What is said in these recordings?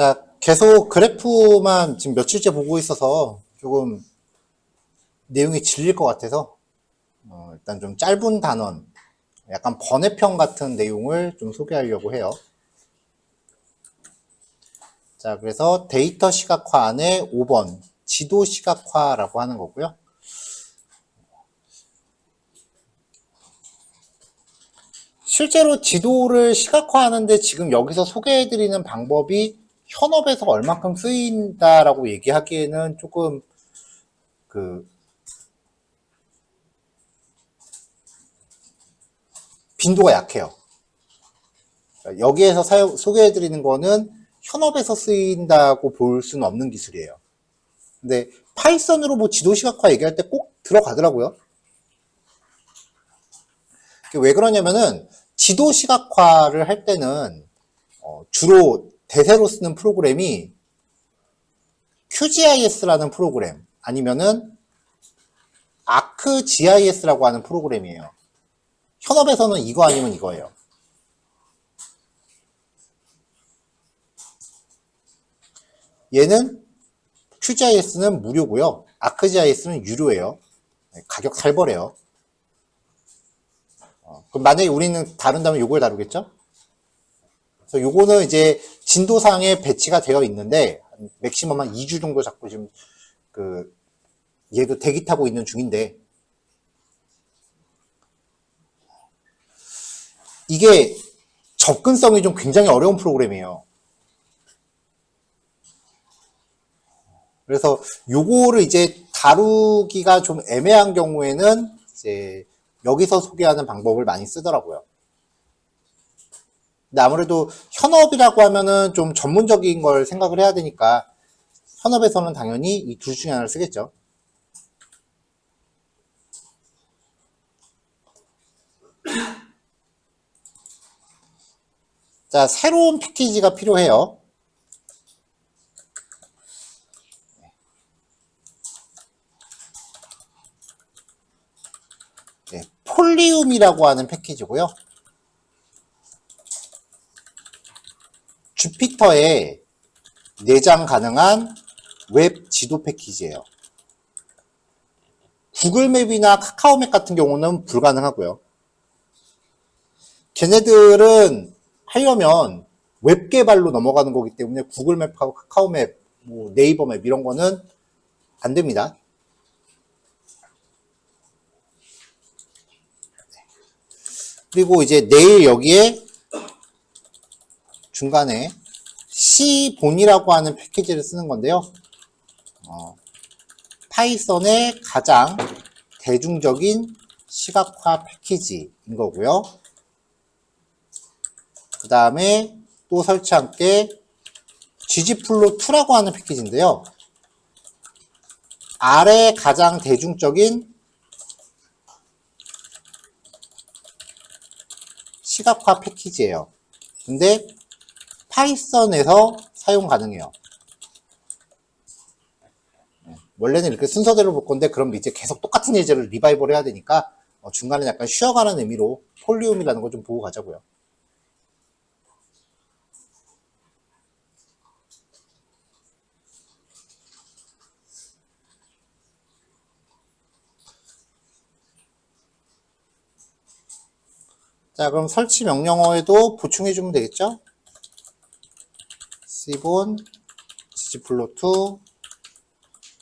자, 계속 그래프만 지금 며칠째 보고 있어서 조금 내용이 질릴 것 같아서 일단 좀 짧은 단원, 약간 번외편 같은 내용을 좀 소개하려고 해요. 자, 그래서 데이터 시각화 안에 5번 지도 시각화라고 하는 거고요. 실제로 지도를 시각화하는데 지금 여기서 소개해드리는 방법이 현업에서 얼만큼 쓰인다라고 얘기하기에는 조금 빈도가 약해요. 여기에서 소개해드리는 거는 현업에서 쓰인다고 볼 수는 없는 기술이에요. 근데 파이썬으로 뭐 지도 시각화 얘기할 때 꼭 들어가더라고요. 왜 그러냐면은 지도 시각화를 할 때는 주로 대세로 쓰는 프로그램이 QGIS라는 프로그램 아니면은 ArcGIS라고 하는 프로그램이에요. 현업에서는 이거 아니면 이거예요. 얘는 QGIS는 무료고요. ArcGIS는 유료예요. 가격 살벌해요. 그럼 만약에 우리는 다룬다면 요걸 다루겠죠? 그래서 요거는 이제 진도상에 배치가 되어 있는데 맥시멈 한 2주 정도 잡고 지금 얘도 대기 타고 있는 중인데 이게 접근성이 좀 굉장히 어려운 프로그램이에요. 그래서 요거를 이제 다루기가 좀 애매한 경우에는 이제 여기서 소개하는 방법을 많이 쓰더라고요. 근데 아무래도 현업이라고 하면은 좀 전문적인 걸 생각을 해야 되니까 현업에서는 당연히 이 둘 중에 하나를 쓰겠죠. 자, 새로운 패키지가 필요해요. 네, 폴리움이라고 하는 패키지고요. 주피터에 내장 가능한 웹 지도 패키지예요. 구글맵이나 카카오맵 같은 경우는 불가능하고요. 걔네들은 하려면 웹 개발로 넘어가는 거기 때문에 구글맵하고 카카오맵, 뭐 네이버맵 이런 거는 안 됩니다. 그리고 이제 내일 여기에 중간에 C본이라고 하는 패키지를 쓰는 건데요. 파이썬의 가장 대중적인 시각화 패키지인 거고요. 그 다음에 또 설치한 게 ggplot2라고 하는 패키지인데요. R의 가장 대중적인 시각화 패키지예요. 근데 파이썬에서 사용 가능해요. 원래는 이렇게 순서대로 볼 건데 그럼 이제 계속 똑같은 예제를 리바이벌 해야 되니까 중간에 약간 쉬어가는 의미로 폴리움이라는 거 좀 보고 가자고요. 자, 그럼 설치 명령어에도 보충해주면 되겠죠? C본, ggplot2,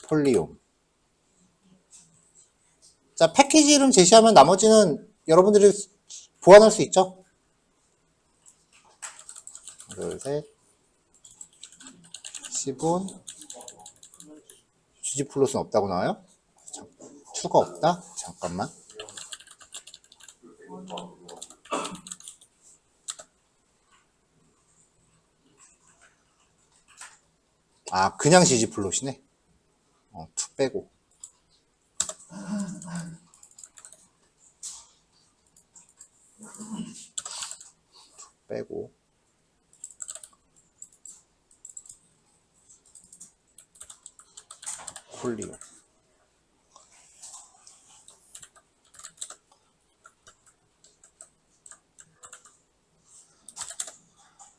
폴리움. 자, 패키지 이름 제시하면 나머지는 여러분들이 보완할 수 있죠? 둘, 셋. C본, ggplot은 없다고 나와요? 추가 없다? 잠깐만. 아, 그냥 ggplot이네. 2 빼고. 빼고. 폴리움.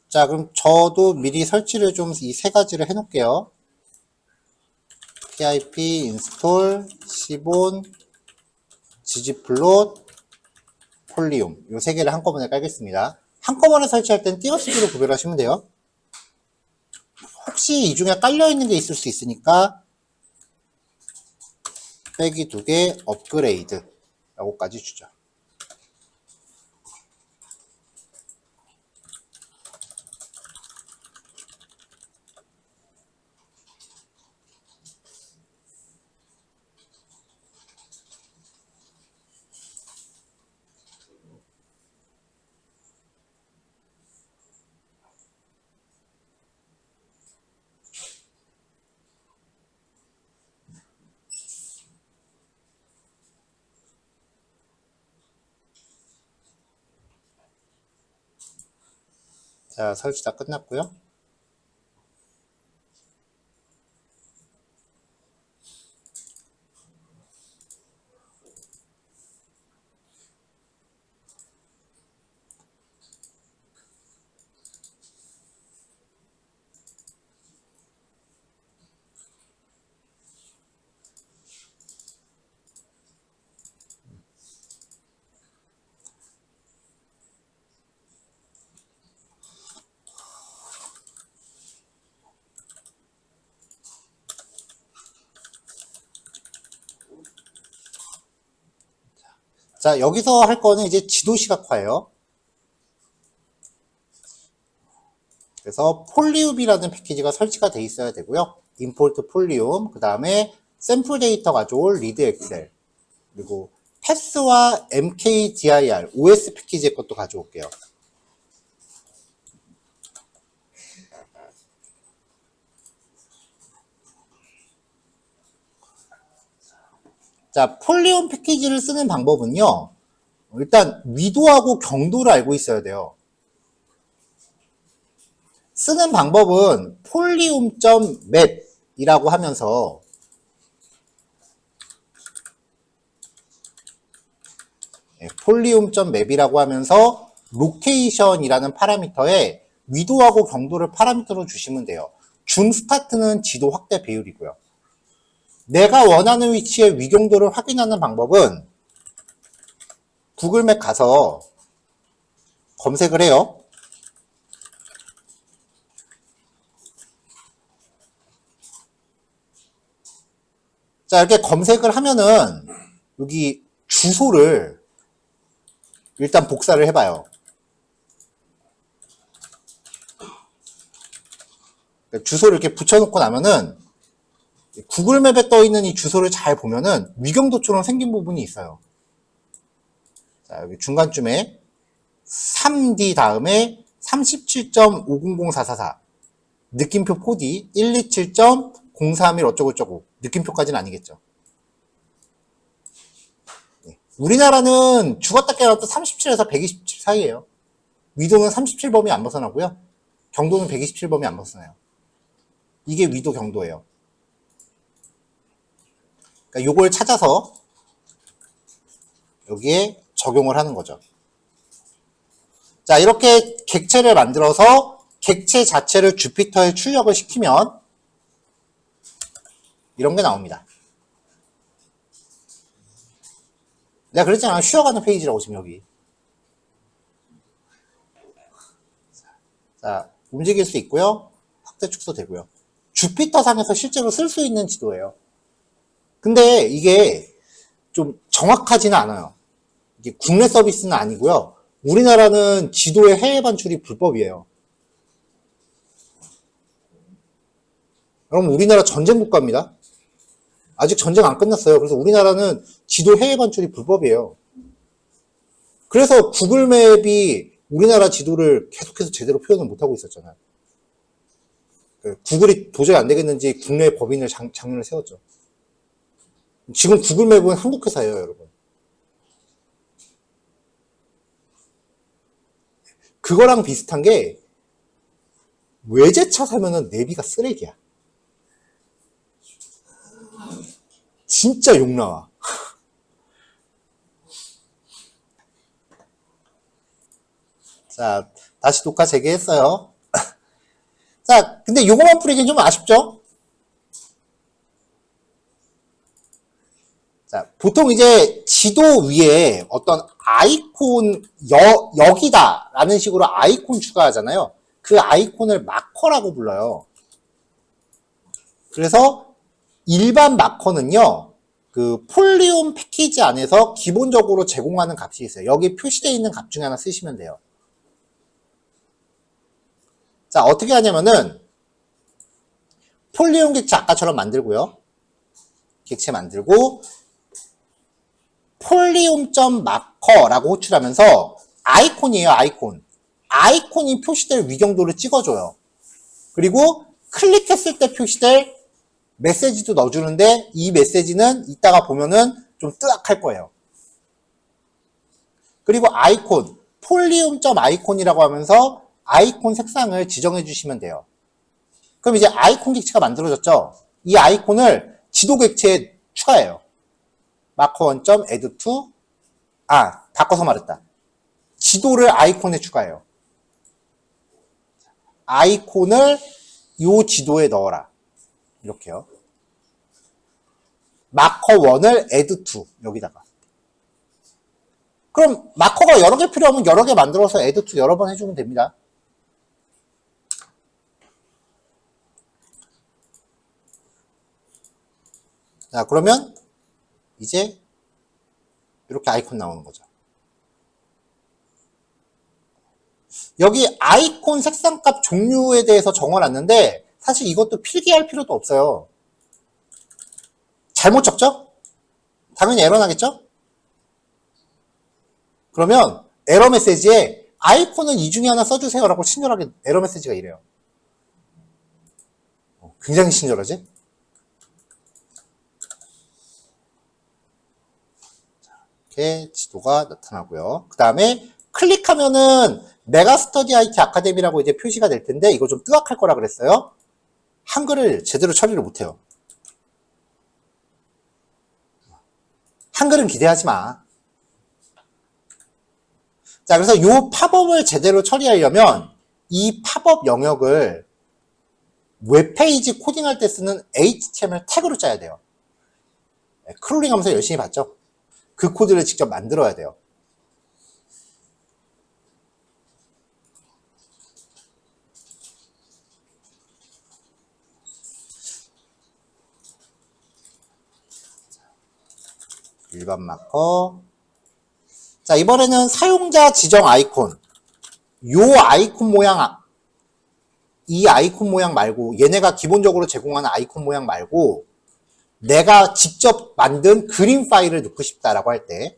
자, 그럼 저도 미리 설치를 좀 이 세 가지를 해놓을게요. pip install, 시본, ggplot, 폴리움 요 세 개를 한꺼번에 깔겠습니다. 한꺼번에 설치할 땐 띄어쓰기로 구별하시면 돼요. 혹시 이 중에 깔려있는 게 있을 수 있으니까 빼기 2개 업그레이드 라고까지 주죠. 자, 설치 다 끝났고요. 자, 여기서 할 거는 이제 지도 시각화예요. 그래서 폴리움이라는 패키지가 설치가 돼 있어야 되고요. 임포트 폴리움, 그 다음에 샘플 데이터 가져올 리드 엑셀, 그리고 패스와 mkdir, os 패키지의 것도 가져올게요. 자, 폴리움 패키지를 쓰는 방법은요. 일단 위도하고 경도를 알고 있어야 돼요. 쓰는 방법은 폴리움.map이라고 하면서 폴리움.map이라고 하면서 로케이션이라는 파라미터에 위도하고 경도를 파라미터로 주시면 돼요. 줌 스타트는 지도 확대 배율이고요. 내가 원하는 위치의 위경도를 확인하는 방법은 구글맵 가서 검색을 해요. 자, 이렇게 검색을 하면은 여기 주소를 일단 복사를 해봐요. 주소를 이렇게 붙여놓고 나면은 구글맵에 떠있는 이 주소를 잘 보면은 위경도처럼 생긴 부분이 있어요. 자, 여기 중간쯤에 3D 다음에 37.500444 느낌표 4D 127.031 어쩌고저쩌고 느낌표까지는 아니겠죠. 우리나라는 죽었다 깨어났다 37에서 127 사이에요. 위도는 37범위 안 벗어나고요. 경도는 127범위 안 벗어나요. 이게 위도 경도예요. 그러니까 요걸 찾아서 여기에 적용을 하는 거죠. 자, 이렇게 객체를 만들어서 객체 자체를 주피터에 출력을 시키면 이런 게 나옵니다. 내가 그랬잖아. 쉬어가는 페이지라고 지금 여기. 자, 움직일 수 있고요. 확대 축소 되고요. 주피터 상에서 실제로 쓸 수 있는 지도예요. 근데 이게 좀 정확하지는 않아요. 이게 국내 서비스는 아니고요. 우리나라는 지도의 해외 반출이 불법이에요. 여러분, 우리나라 전쟁 국가입니다. 아직 전쟁 안 끝났어요. 그래서 우리나라는 지도 해외 반출이 불법이에요. 그래서 구글맵이 우리나라 지도를 계속해서 제대로 표현을 못하고 있었잖아요. 구글이 도저히 안 되겠는지 국내 법인을 장년을 세웠죠. 지금 구글맵은 한국 회사예요, 여러분. 그거랑 비슷한 게 외제차 사면은 내비가 쓰레기야. 진짜 욕 나와. 자, 다시 녹화 재개했어요. 자, 근데 요거만 풀이긴 좀 아쉽죠? 자, 보통 이제 지도 위에 어떤 아이콘, 여기다 라는 식으로 아이콘 추가하잖아요. 그 아이콘을 마커라고 불러요. 그래서 일반 마커는요, 그 폴리온 패키지 안에서 기본적으로 제공하는 값이 있어요. 여기 표시되어 있는 값 중에 하나 쓰시면 돼요. 자, 어떻게 하냐면은 폴리온 객체 아까처럼 만들고요. 객체 만들고 폴리온.마커라고 호출하면서 아이콘이에요, 아이콘. 아이콘이 표시될 위경도를 찍어줘요. 그리고 클릭했을 때 표시될 메시지도 넣어주는데 이 메시지는 이따가 보면은 좀 뜨악할 거예요. 그리고 아이콘, 폴리움.아이콘이라고 하면서 아이콘 색상을 지정해 주시면 돼요. 그럼 이제 아이콘 객체가 만들어졌죠? 이 아이콘을 지도 객체에 추가해요. marker1.add to, 바꿔서 말했다. 지도를 아이콘에 추가해요. 아이콘을 이 지도에 넣어라. 이렇게요. marker1을 add to, 여기다가. 그럼 마커가 여러 개 필요하면 여러 개 만들어서 add to 여러 번 해주면 됩니다. 자, 그러면 이제 이렇게 아이콘 나오는 거죠. 여기 아이콘 색상값 종류에 대해서 적어놨는데 사실 이것도 필기할 필요도 없어요. 잘못 적죠? 당연히 에러 나겠죠? 그러면 에러 메시지에 아이콘은 이 중에 하나 써주세요 라고 친절하게 에러 메시지가 이래요. 굉장히 친절하지? 이렇게 지도가 나타나고요. 그 다음에 클릭하면은 메가스터디 IT 아카데미라고 이제 표시가 될 텐데 이거 좀 뜨악할 거라 그랬어요. 한글을 제대로 처리를 못해요. 한글은 기대하지 마. 자, 그래서 이 팝업을 제대로 처리하려면 이 팝업 영역을 웹페이지 코딩할 때 쓰는 HTML 태그로 짜야 돼요. 크롤링 하면서 열심히 봤죠? 그 코드를 직접 만들어야 돼요. 일반 마커. 자, 이번에는 사용자 지정 아이콘. 요 아이콘 모양, 이 아이콘 모양 말고, 얘네가 기본적으로 제공하는 아이콘 모양 말고, 내가 직접 만든 그림 파일을 넣고 싶다라고 할 때,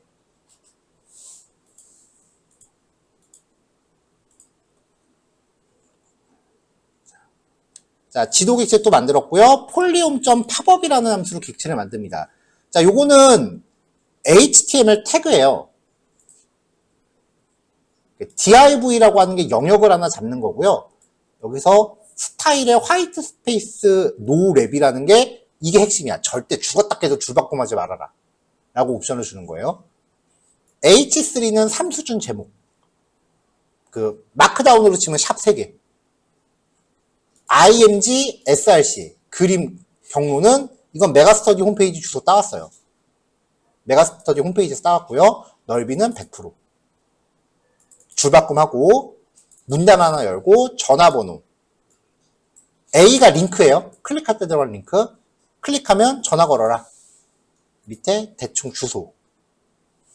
자, 지도 객체 또 만들었고요. 폴리움.팝업이라는 함수로 객체를 만듭니다. 자, 요거는 HTML 태그예요. div라고 하는 게 영역을 하나 잡는 거고요. 여기서 스타일의 화이트 스페이스 노 랩이라는 게 이게 핵심이야. 절대 죽었다 깨도 줄바꿈하지 말아라. 라고 옵션을 주는 거예요. H3는 3수준 제목. 그 마크다운으로 치면 샵 3개. img, src 그림 경로는 이건 메가스터디 홈페이지 주소 따왔어요. 메가스터디 홈페이지에서 따왔고요. 넓이는 100%. 줄바꿈하고 문단 하나 열고 전화번호. A가 링크예요. 클릭할 때 들어갈 링크. 클릭하면 전화 걸어라. 밑에 대충 주소.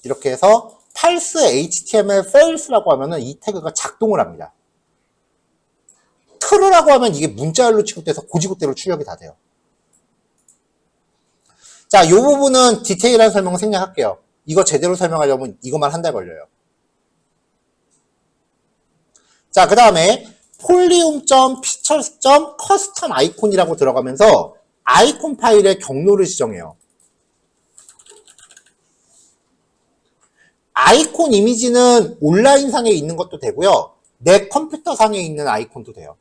이렇게 해서 parse html fails라고 하면은 이 태그가 작동을 합니다. true라고 하면 이게 문자열로 취급돼서 고지고대로 출력이 다 돼요. 자, 이 부분은 디테일한 설명을 생략할게요. 이거 제대로 설명하려면 이것만 한 달 걸려요. 자, 그 다음에 폴리움.features.custom 아이콘이라고 들어가면서 아이콘 파일의 경로를 지정해요. 아이콘 이미지는 온라인 상에 있는 것도 되고요. 내 컴퓨터 상에 있는 아이콘도 돼요.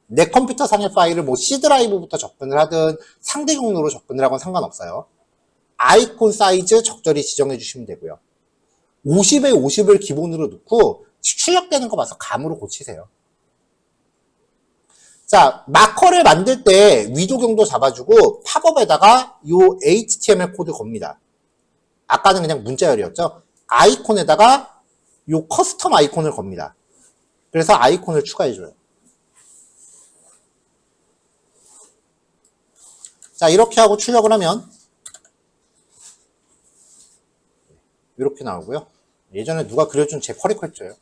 내 컴퓨터 상의 파일을 뭐 C 드라이브부터 접근을 하든 상대 경로로 접근을 하건 상관없어요. 아이콘 사이즈 적절히 지정해 주시면 되고요. 50에 50을 기본으로 넣고 출력되는 거 봐서 감으로 고치세요. 자, 마커를 만들 때 위도경도 잡아주고 팝업에다가 요 HTML 코드 겁니다. 아까는 그냥 문자열이었죠. 아이콘에다가 요 커스텀 아이콘을 겁니다. 그래서 아이콘을 추가해줘요. 자, 이렇게 하고 출력을 하면 이렇게 나오고요. 예전에 누가 그려준 제 커리컬처예요.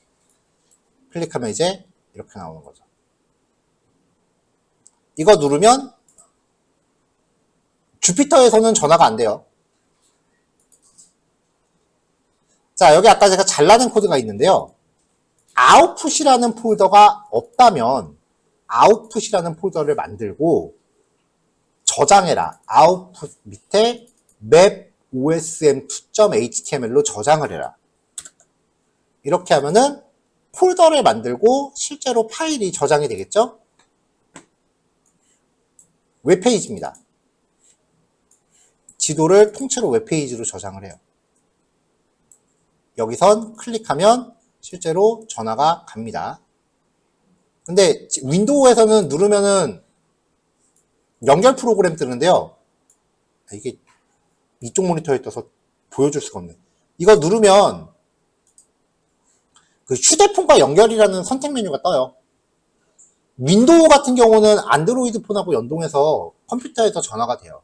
클릭하면 이제 이렇게 나오는 거죠. 이거 누르면 주피터에서는 전화가 안 돼요. 자, 여기 아까 제가 잘라낸 코드가 있는데요. 아웃풋이라는 폴더가 없다면 아웃풋이라는 폴더를 만들고 저장해라. 아웃풋 밑에 map osm2.html로 저장을 해라. 이렇게 하면은 폴더를 만들고 실제로 파일이 저장이 되겠죠? 웹페이지입니다. 지도를 통째로 웹페이지로 저장을 해요. 여기선 클릭하면 실제로 전화가 갑니다. 근데 윈도우에서는 누르면은 연결 프로그램 뜨는데요. 이게 이쪽 모니터에 떠서 보여줄 수가 없네. 이거 누르면 그 휴대폰과 연결이라는 선택 메뉴가 떠요. 윈도우 같은 경우는 안드로이드 폰하고 연동해서 컴퓨터에서 전화가 돼요.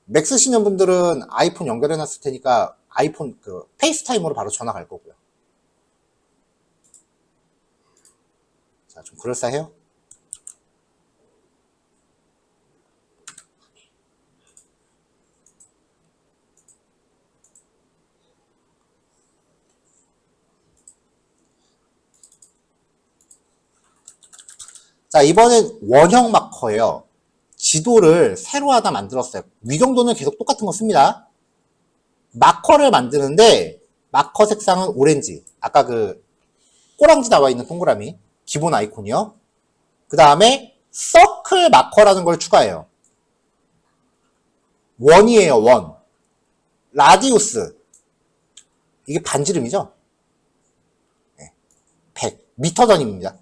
맥 쓰시는 분들은 아이폰 연결해 놨을 테니까 아이폰 그 페이스타임으로 바로 전화 갈 거고요. 자, 좀 그럴싸해요? 자, 이번엔 원형 마커예요. 지도를 새로 하나 만들었어요. 위경도는 계속 똑같은 거 씁니다. 마커를 만드는데 마커 색상은 오렌지. 아까 그 꼬랑지 나와 있는 동그라미 기본 아이콘이요. 그 다음에 서클 마커라는 걸 추가해요. 원이에요. 원. 라디우스. 이게 반지름이죠. 100 미터 단위입니다.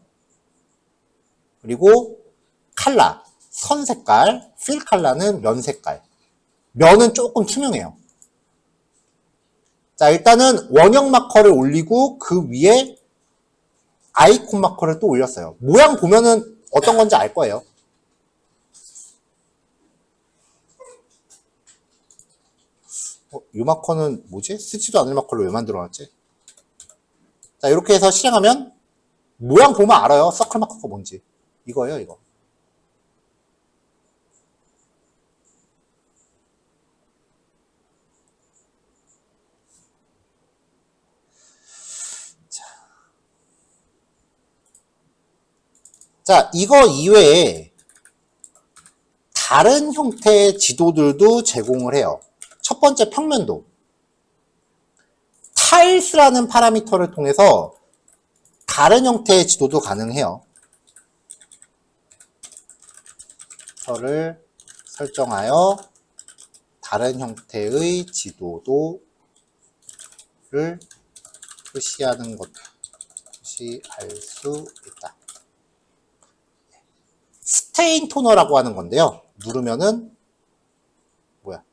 그리고 칼라, 선 색깔, 필 칼라는 면 색깔. 면은 조금 투명해요. 자, 일단은 원형 마커를 올리고 그 위에 아이콘 마커를 또 올렸어요. 모양 보면은 어떤 건지 알 거예요. 이 마커는 뭐지? 쓰지도 않을 마커를 왜 만들어놨지? 자, 이렇게 해서 실행하면 모양 보면 알아요. 서클 마커가 뭔지. 이거예요, 이거. 자, 이거 이외에 다른 형태의 지도들도 제공을 해요. 첫 번째 평면도. 타일스라는 파라미터를 통해서 다른 형태의 지도도 가능해요. 를 설정하여 다른 형태의 지도도를 표시하는 것, 표시할 수 있다. 스테인 토너라고 하는 건데요. 누르면은 뭐야?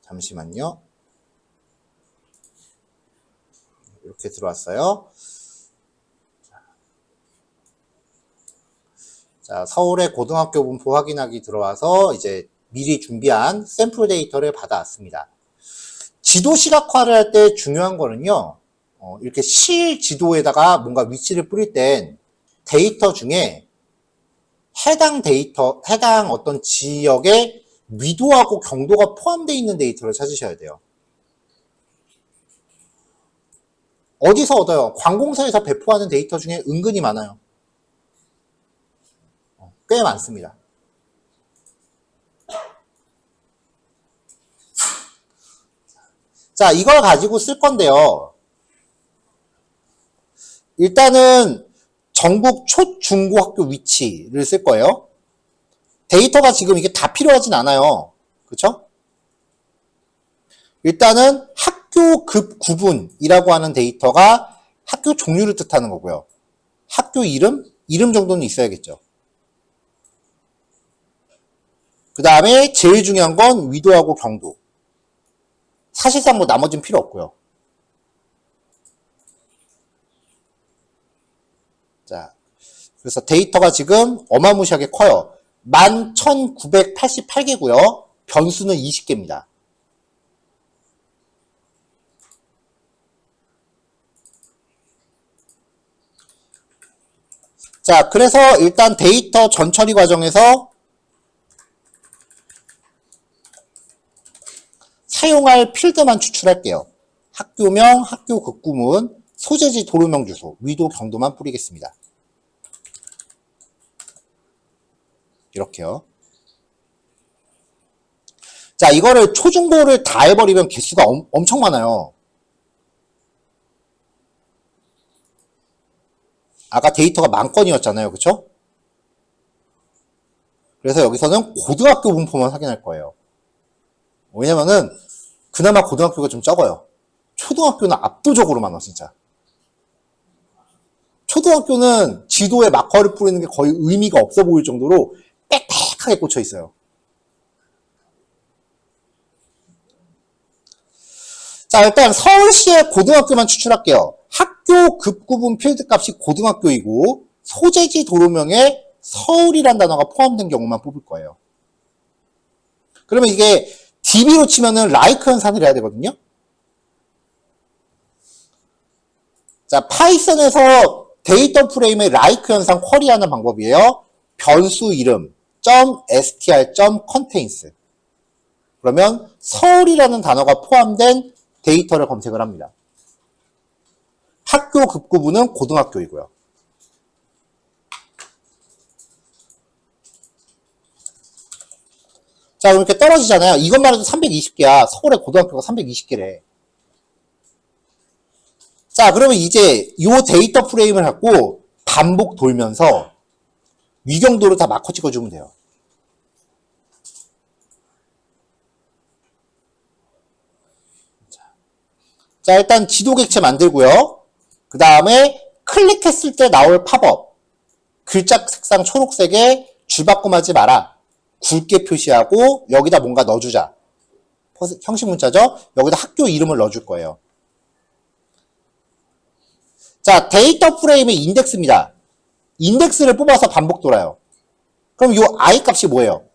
잠시만요. 이렇게 들어왔어요. 자, 서울의 고등학교 분포 확인하기 들어와서 이제 미리 준비한 샘플 데이터를 받아왔습니다. 지도 시각화를 할 때 중요한 거는요. 이렇게 실 지도에다가 뭔가 위치를 뿌릴 땐 데이터 중에 해당 어떤 지역에 위도하고 경도가 포함되어 있는 데이터를 찾으셔야 돼요. 어디서 얻어요? 관공서에서 배포하는 데이터 중에 은근히 많아요. 꽤 많습니다. 자, 이걸 가지고 쓸 건데요. 일단은 전국 초중고학교 위치를 쓸 거예요. 데이터가 지금 이게 다 필요하진 않아요. 그쵸? 일단은 학교 급 구분이라고 하는 데이터가 학교 종류를 뜻하는 거고요. 학교 이름? 이름 정도는 있어야겠죠. 그 다음에 제일 중요한 건 위도하고 경도. 사실상 뭐 나머지는 필요 없고요. 자, 그래서 데이터가 지금 어마무시하게 커요. 11,988개고요. 변수는 20개입니다. 자, 그래서 일단 데이터 전처리 과정에서 사용할 필드만 추출할게요. 학교명, 학교 극구문, 소재지 도로명 주소, 위도 경도만 뿌리겠습니다. 이렇게요. 자, 이거를 초중고를 다 해버리면 개수가 엄청 많아요. 아까 데이터가 10,000건이었잖아요. 그쵸? 그래서 여기서는 고등학교 분포만 확인할 거예요. 왜냐면은 그나마 고등학교가 좀 적어요. 초등학교는 압도적으로 많아 진짜. 초등학교는 지도에 마커를 뿌리는 게 거의 의미가 없어 보일 정도로 빽빽하게 꽂혀 있어요. 자, 일단 서울시의 고등학교만 추출할게요. 학교 급구분 필드 값이 고등학교이고 소재지 도로명에 서울이란 단어가 포함된 경우만 뽑을 거예요. 그러면 이게 DB로 치면은 라이크 현상을 해야 되거든요. 자, 파이썬에서 데이터 프레임의 라이크 현상 쿼리하는 방법이에요. 변수 이름 .str.contains 그러면 서울이라는 단어가 포함된 데이터를 검색을 합니다. 학교 급구분은 고등학교이고요. 자, 그럼 이렇게 떨어지잖아요. 이것만 해도 320개야. 서울의 고등학교가 320개래. 자, 그러면 이제 이 데이터 프레임을 갖고 반복 돌면서 위경도를 다 마커 찍어주면 돼요. 자, 일단 지도 객체 만들고요. 그 다음에 클릭했을 때 나올 팝업. 글자 색상 초록색에 줄바꿈하지 마라. 굵게 표시하고 여기다 뭔가 넣어주자. 형식 문자죠? 여기다 학교 이름을 넣어줄 거예요. 자, 데이터 프레임의 인덱스입니다. 인덱스를 뽑아서 반복 돌아요. 그럼 이 i 값이 뭐예요?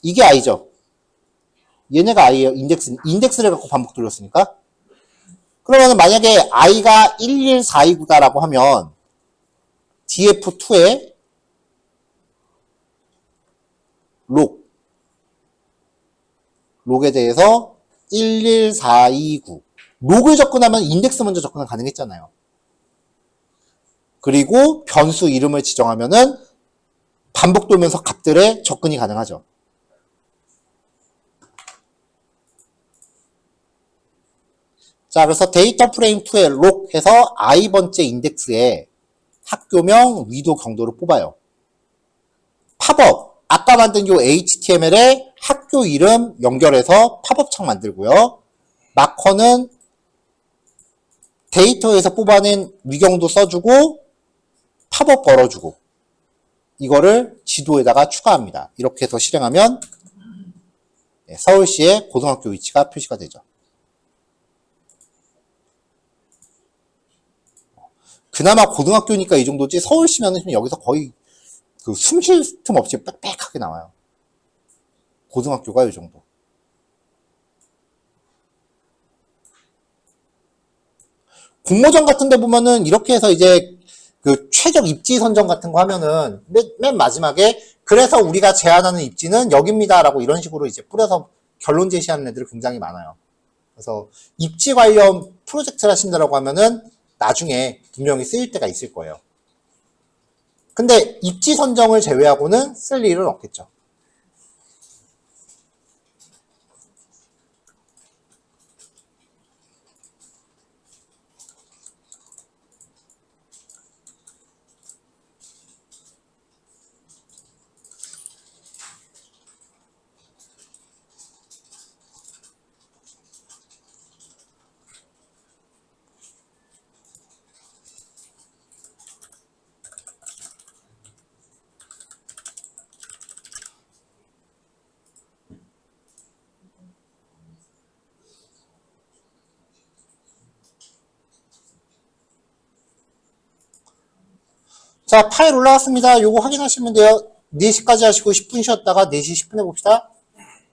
이게 i죠. 얘네가 i예요. 인덱스를 갖고 반복 돌렸으니까. 그러면 만약에 i가 11429다라고 하면 df2에 록에 대해서 11429 록을 접근하면 인덱스 먼저 접근은 가능했잖아요. 그리고 변수 이름을 지정하면은 반복 돌면서 값들에 접근이 가능하죠. 자, 그래서 데이터 프레임 2에 록 해서 i번째 인덱스에 학교명, 위도, 경도를 뽑아요. 팝업, 아까 만든 요 HTML에 학교 이름 연결해서 팝업 창 만들고요. 마커는 데이터에서 뽑아낸 위경도 써주고 팝업 걸어주고 이거를 지도에다가 추가합니다. 이렇게 해서 실행하면 서울시의 고등학교 위치가 표시가 되죠. 그나마 고등학교니까 이 정도지 서울시면은 여기서 거의 그 숨 쉴 틈 없이 빽빽하게 나와요. 고등학교가 이 정도. 공모전 같은 데 보면은 이렇게 해서 이제 그 최적 입지 선정 같은 거 하면은 맨 마지막에 그래서 우리가 제안하는 입지는 여기입니다라고 이런 식으로 이제 뿌려서 결론 제시하는 애들이 굉장히 많아요. 그래서 입지 관련 프로젝트를 하신다라고 하면은 나중에 분명히 쓰일 때가 있을 거예요. 근데 입지 선정을 제외하고는 쓸 일은 없겠죠. 자, 파일 올라왔습니다. 요거 확인하시면 돼요. 4시까지 하시고 10분 쉬었다가 4시 10분에 봅시다.